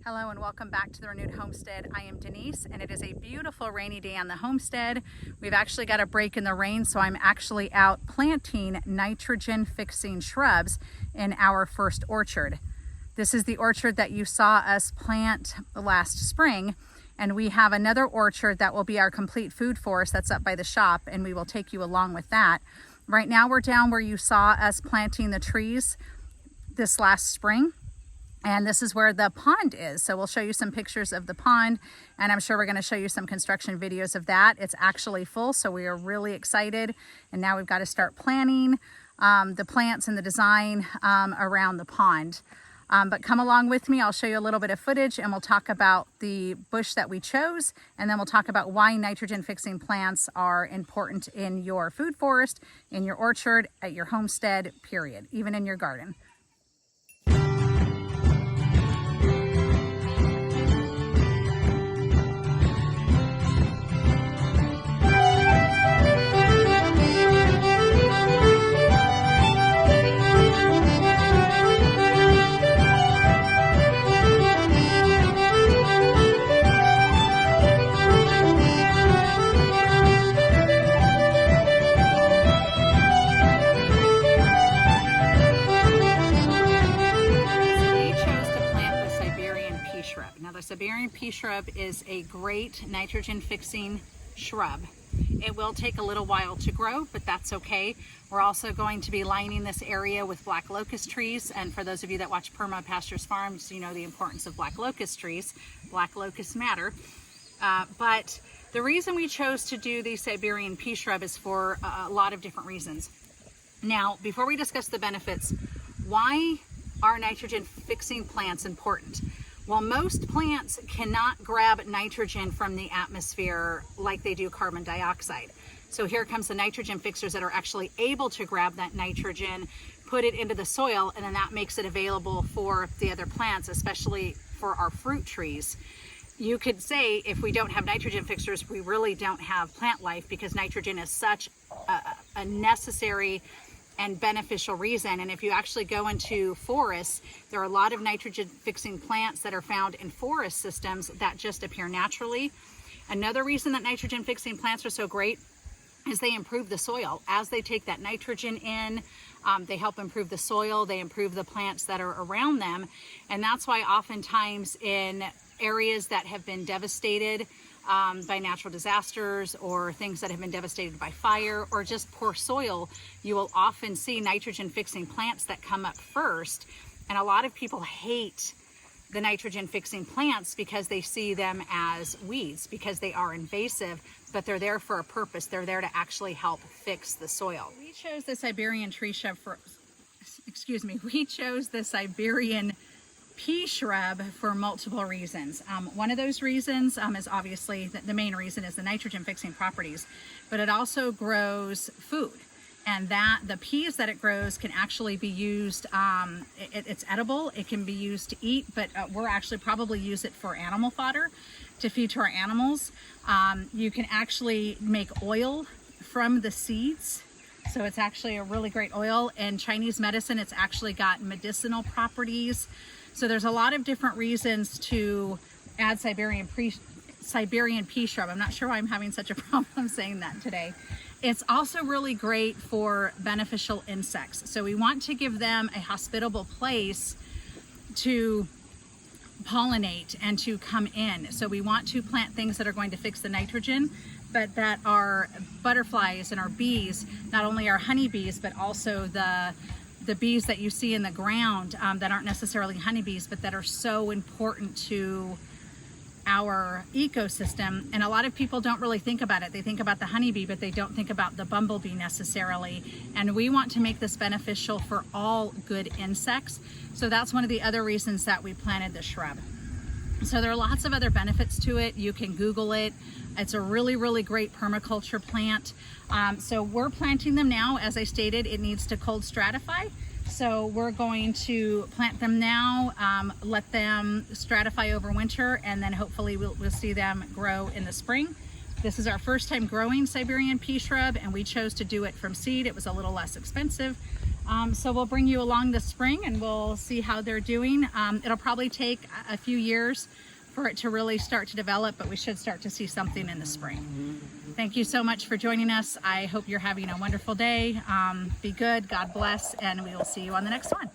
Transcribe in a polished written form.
Hello and welcome back to the Renewed Homestead. I am Denise and it is a beautiful rainy day on the homestead. We've actually got a break in the rain, so I'm actually out planting nitrogen fixing shrubs in our first orchard. This is the orchard that you saw us plant last spring, and we have another orchard that will be our complete food forest that's up by the shop, and we will take you along with that. Right now we're down where you saw us planting the trees this last spring. And this is where the pond is. So we'll show you some pictures of the pond, and I'm sure we're going to show you some construction videos of that. It's actually full, so we are really excited. And now we've got to start planning the plants and the design around the pond. But come along with me. I'll show you a little bit of footage, and we'll talk about the bush that we chose, and then we'll talk about why nitrogen fixing plants are important in your food forest, in your orchard, at your homestead, period, even in your garden. The Siberian Pea Shrub is a great nitrogen fixing shrub. It will take a little while to grow, but that's okay. We're also going to be lining this area with black locust trees, and for those of you that watch Perma Pastures Farms, you know the importance of black locust trees. Black locusts matter. But the reason we chose to do the Siberian Pea Shrub is for a lot of different reasons. Now, before we discuss the benefits, why are nitrogen fixing plants important? Well, most plants cannot grab nitrogen from the atmosphere like they do carbon dioxide. So here comes the nitrogen fixers that are actually able to grab that nitrogen, put it into the soil, and then that makes it available for the other plants, especially for our fruit trees. You could say if we don't have nitrogen fixers, we really don't have plant life, because nitrogen is such a necessary and beneficial reason. And if you actually go into forests, there are a lot of nitrogen fixing plants that are found in forest systems that just appear naturally. Another reason that nitrogen fixing plants are so great is they improve the soil. As they take that nitrogen in, they help improve the soil, they improve the plants that are around them. And that's why oftentimes in areas that have been devastated by natural disasters, or things that have been devastated by fire, or just poor soil, you will often see nitrogen fixing plants that come up first. And a lot of people hate the nitrogen fixing plants because they see them as weeds, because they are invasive, but they're there for a purpose. They're there to actually help fix the soil. We chose the Siberian tree shrub we chose the Siberian pea shrub for multiple reasons. One of those reasons is obviously the main reason is the nitrogen fixing properties, but it also grows food, and that the peas that it grows can actually be used, it's edible, it can be used to eat, but we're actually probably use it for animal fodder to feed to our animals. You can actually make oil from the seeds. So it's actually a really great oil. In Chinese medicine, it's actually got medicinal properties. So there's a lot of different reasons to add Siberian pea shrub. I'm not sure why I'm having such a problem saying that today. It's also really great for beneficial insects. So we want to give them a hospitable place to pollinate and to come in. So we want to plant things that are going to fix the nitrogen, but that are butterflies and our bees, not only our honeybees, but also the bees that you see in the ground that aren't necessarily honeybees, but that are so important to our ecosystem. And a lot of people don't really think about it. They think about the honeybee, but they don't think about the bumblebee necessarily. And we want to make this beneficial for all good insects. So that's one of the other reasons that we planted the shrub. So there are lots of other benefits to it. You can Google it. It's a really, really great permaculture plant. So we're planting them now. As I stated, it needs to cold stratify. So we're going to plant them now, let them stratify over winter, and then hopefully we'll see them grow in the spring. This is our first time growing Siberian pea shrub, and we chose to do it from seed. It was a little less expensive. So we'll bring you along this spring and we'll see how they're doing. It'll probably take a few years for it to really start to develop, but we should start to see something in the spring. Thank you so much for joining us. I hope you're having a wonderful day. Be good, God bless, and we will see you on the next one.